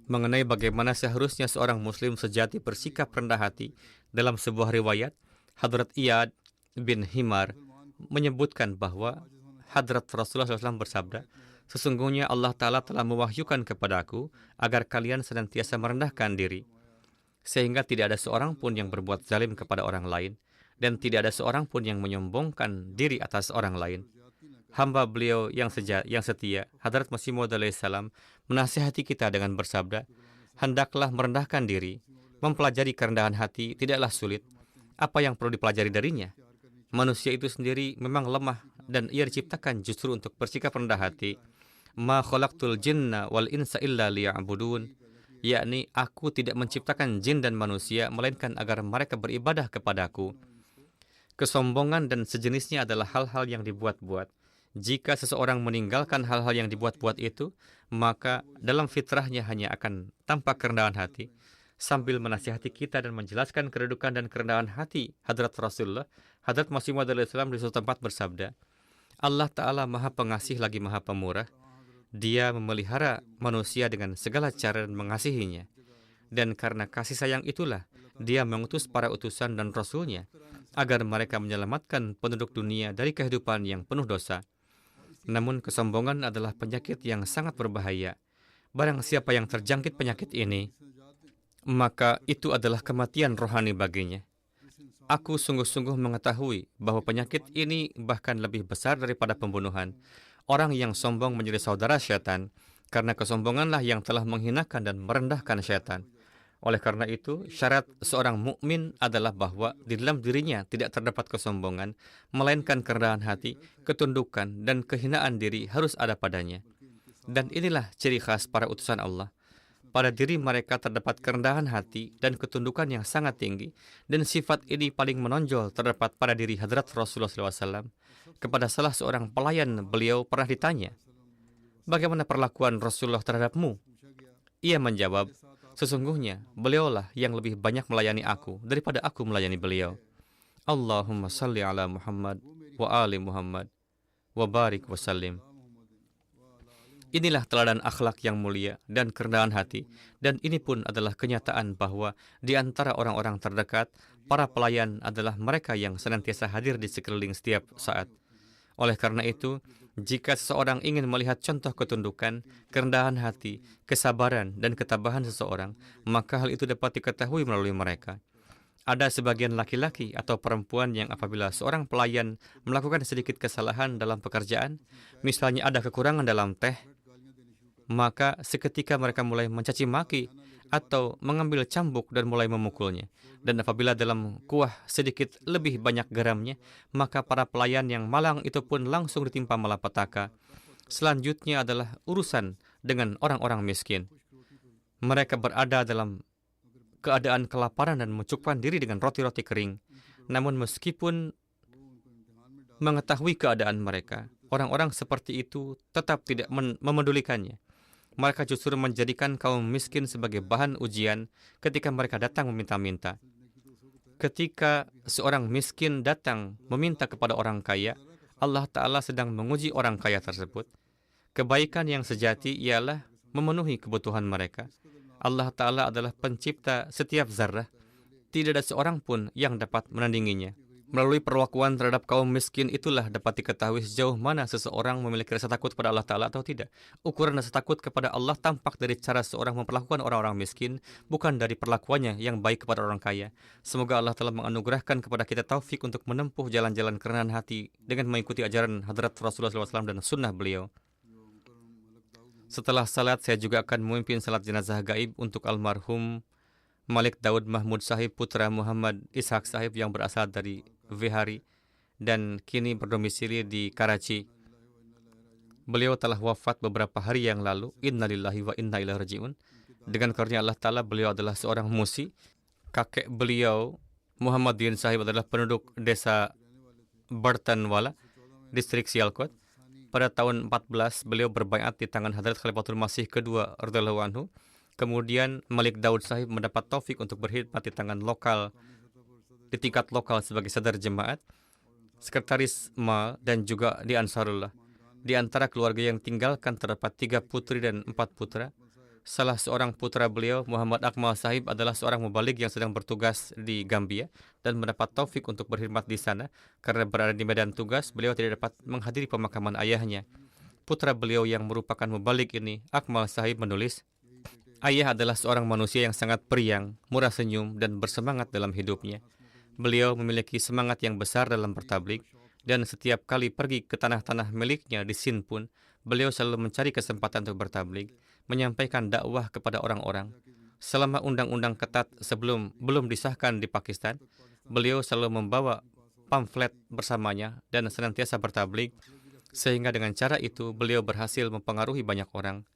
mengenai bagaimana seharusnya seorang Muslim sejati bersikap rendah hati. Dalam sebuah riwayat, Hadrat Iyad bin Himar menyebutkan bahwa Hadrat Rasulullah SAW bersabda, sesungguhnya Allah Ta'ala telah mewahyukan kepadaku agar kalian senantiasa merendahkan diri, sehingga tidak ada seorang pun yang berbuat zalim kepada orang lain, dan tidak ada seorang pun yang menyombongkan diri atas orang lain. Hamba beliau yang setia, Hadrat Masih Maud alaihissalam, menasihati kita dengan bersabda, hendaklah merendahkan diri. Mempelajari kerendahan hati tidaklah sulit. Apa yang perlu dipelajari darinya? Manusia itu sendiri memang lemah, dan ia diciptakan justru untuk bersikap rendah hati. Ma khalaqtul jinna wal insa illa liya'budun, yakni aku tidak menciptakan jin dan manusia melainkan agar mereka beribadah kepadaku. Kesombongan dan sejenisnya adalah hal-hal yang dibuat-buat. Jika seseorang meninggalkan hal-hal yang dibuat-buat itu, maka dalam fitrahnya hanya akan tampak kerendahan hati. Sambil menasihati kita dan menjelaskan kedudukan dan kerendahan hati Hadrat Rasulullah, Hadrat Masih Maud alaihissalam di suatu tempat bersabda, Allah Ta'ala Maha Pengasih lagi Maha Pemurah. Dia memelihara manusia dengan segala cara dan mengasihinya. Dan karena kasih sayang itulah, dia mengutus para utusan dan Rasulnya, agar mereka menyelamatkan penduduk dunia dari kehidupan yang penuh dosa. Namun kesombongan adalah penyakit yang sangat berbahaya. Barang siapa yang terjangkit penyakit ini, maka itu adalah kematian rohani baginya. Aku sungguh-sungguh mengetahui bahwa penyakit ini bahkan lebih besar daripada pembunuhan. Orang yang sombong menjadi saudara syaitan, karena kesombonganlah yang telah menghinakan dan merendahkan syaitan. Oleh karena itu, syarat seorang mukmin adalah bahwa di dalam dirinya tidak terdapat kesombongan, melainkan kerendahan hati, ketundukan, dan kehinaan diri harus ada padanya. Dan inilah ciri khas para utusan Allah. Pada diri mereka terdapat kerendahan hati dan ketundukan yang sangat tinggi, dan sifat ini paling menonjol terdapat pada diri Hadrat Rasulullah SAW. Kepada salah seorang pelayan beliau pernah ditanya, bagaimana perlakuan Rasulullah terhadapmu? Ia menjawab, sesungguhnya beliaulah yang lebih banyak melayani aku daripada aku melayani beliau. Allahumma salli ala Muhammad wa ali Muhammad wa barik wa sallim. Inilah teladan akhlak yang mulia dan kerendahan hati, dan ini pun adalah kenyataan bahwa di antara orang-orang terdekat, para pelayan adalah mereka yang senantiasa hadir di sekeliling setiap saat. Oleh karena itu, jika seseorang ingin melihat contoh ketundukan, kerendahan hati, kesabaran, dan ketabahan seseorang, maka hal itu dapat diketahui melalui mereka. Ada sebagian laki-laki atau perempuan yang apabila seorang pelayan melakukan sedikit kesalahan dalam pekerjaan, misalnya ada kekurangan dalam teh, maka seketika mereka mulai mencaci maki atau mengambil cambuk dan mulai memukulnya. Dan apabila dalam kuah sedikit lebih banyak garamnya, maka para pelayan yang malang itu pun langsung ditimpa malapetaka. Selanjutnya adalah urusan dengan orang-orang miskin. Mereka berada dalam keadaan kelaparan dan mencukupkan diri dengan roti-roti kering. Namun meskipun mengetahui keadaan mereka, orang-orang seperti itu tetap tidak memedulikannya. Mereka justru menjadikan kaum miskin sebagai bahan ujian ketika mereka datang meminta-minta. Ketika seorang miskin datang meminta kepada orang kaya, Allah Ta'ala sedang menguji orang kaya tersebut. Kebaikan yang sejati ialah memenuhi kebutuhan mereka. Allah Ta'ala adalah pencipta setiap zarah. Tidak ada seorang pun yang dapat menandinginya. Melalui perlakuan terhadap kaum miskin itulah dapat diketahui sejauh mana seseorang memiliki rasa takut kepada Allah Ta'ala atau tidak. Ukuran rasa takut kepada Allah tampak dari cara seorang memperlakukan orang-orang miskin, bukan dari perlakuannya yang baik kepada orang kaya. Semoga Allah telah menganugerahkan kepada kita taufik untuk menempuh jalan-jalan kerenahan hati dengan mengikuti ajaran Hadrat Rasulullah SAW dan sunnah beliau. Setelah salat, saya juga akan memimpin salat jenazah gaib untuk almarhum Malik Daud Mahmud Sahib, putra Muhammad Ishaq Sahib yang berasal dari Vihari dan kini berdomisili di Karachi. Beliau telah wafat beberapa hari yang lalu. Innalillahi wa inna ilaihi raji'un. Dengan karunia Allah Ta'ala, beliau adalah seorang musi. Kakek beliau, Muhammad Din Sahib, adalah penduduk desa Bartanwala, distrik Sialkot. Pada tahun 14, beliau berbaiat di tangan Hadrat Khalifatul Masih kedua radhiyallahu anhu. Kemudian Malik Daud Sahib mendapat taufik untuk berkhidmat di tangan lokal, di tingkat lokal sebagai sadar jemaat, sekretaris MA, dan juga di Ansarullah. Di antara keluarga yang tinggalkan terdapat 3 putri dan 4 putra. Salah seorang putra beliau, Muhammad Akmal Sahib, adalah seorang mubalik yang sedang bertugas di Gambia dan mendapat taufik untuk berkhidmat di sana. Karena berada di medan tugas, beliau tidak dapat menghadiri pemakaman ayahnya. Putra beliau yang merupakan mubalik ini, Akmal Sahib, menulis, "Ayah adalah seorang manusia yang sangat periang, murah senyum, dan bersemangat dalam hidupnya. Beliau memiliki semangat yang besar dalam bertablik, dan setiap kali pergi ke tanah-tanah miliknya di Sind pun, beliau selalu mencari kesempatan untuk bertablik, menyampaikan dakwah kepada orang-orang. Selama undang-undang ketat belum disahkan di Pakistan, beliau selalu membawa pamflet bersamanya dan senantiasa bertablik, sehingga dengan cara itu beliau berhasil mempengaruhi banyak orang.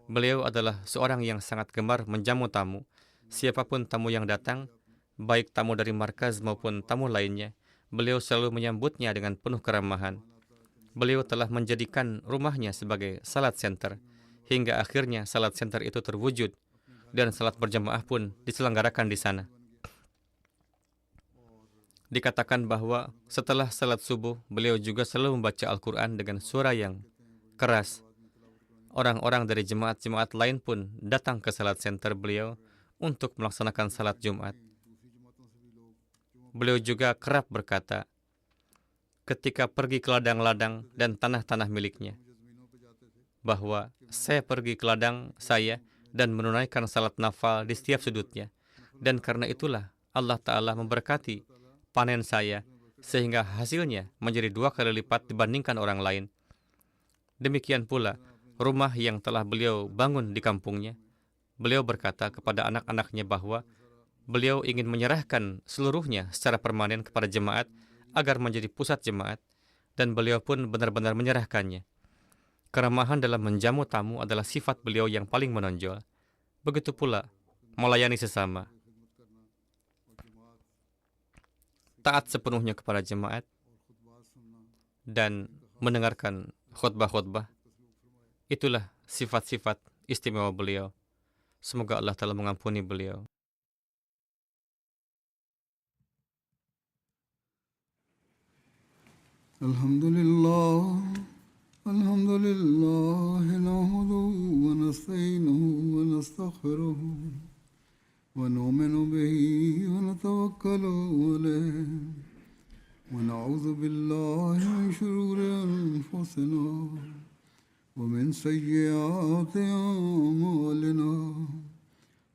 Beliau adalah seorang yang sangat gemar menjamu tamu. Siapapun tamu yang datang, baik tamu dari markaz maupun tamu lainnya, beliau selalu menyambutnya dengan penuh keramahan. Beliau telah menjadikan rumahnya sebagai salat center, hingga akhirnya salat center itu terwujud, dan salat berjamaah pun diselenggarakan di sana. Dikatakan bahwa setelah salat subuh, beliau juga selalu membaca Al-Quran dengan suara yang keras. Orang-orang dari jemaat-jemaat lain pun datang ke salat center beliau untuk melaksanakan salat Jumat. Beliau juga kerap berkata, ketika pergi ke ladang-ladang dan tanah-tanah miliknya, bahwa saya pergi ke ladang saya dan menunaikan salat nafal di setiap sudutnya. Dan karena itulah Allah Ta'ala memberkati panen saya, sehingga hasilnya menjadi 2 kali lipat dibandingkan orang lain. Demikian pula, rumah yang telah beliau bangun di kampungnya, beliau berkata kepada anak-anaknya bahwa beliau ingin menyerahkan seluruhnya secara permanen kepada jemaat agar menjadi pusat jemaat, dan beliau pun benar-benar menyerahkannya. Keramahan dalam menjamu tamu adalah sifat beliau yang paling menonjol. Begitu pula melayani sesama, taat sepenuhnya kepada jemaat, dan mendengarkan khutbah-khutbah. Itulah sifat-sifat istimewa beliau. Semoga Allah Ta'ala mengampuni beliau. Alhamdulillah, alhamdulillah, nahmaduhu wa nasta'inuhu wa nastaghfiruhu wa nu'minu bihi wa natawakkalu alayhi wa na'udhu billahi min shururi anfusina ومن سيئات أعمالنا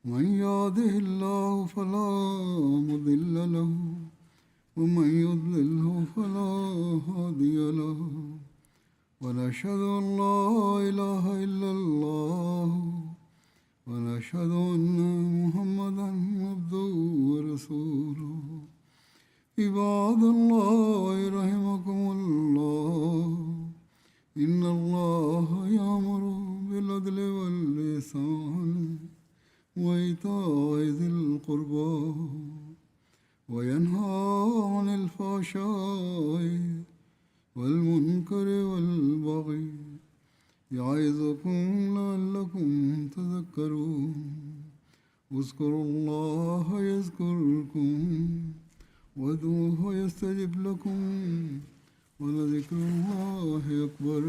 من يهده الله فلا مضل له ومن يضلله فلا هادي له ونشهد أن لا إله إلا الله ونشهد أن محمدا عبده ورسوله عباد الله رحمكم الله إن الله يأمر بالعدل والإحسان وإيتاء ذي القربى وينهى عن الفحشاء والمنكر والبغي يعظكم لعلكم تذكرون اذكروا الله يذكركم وادعوه يستجب لكم ولذكر الله أكبر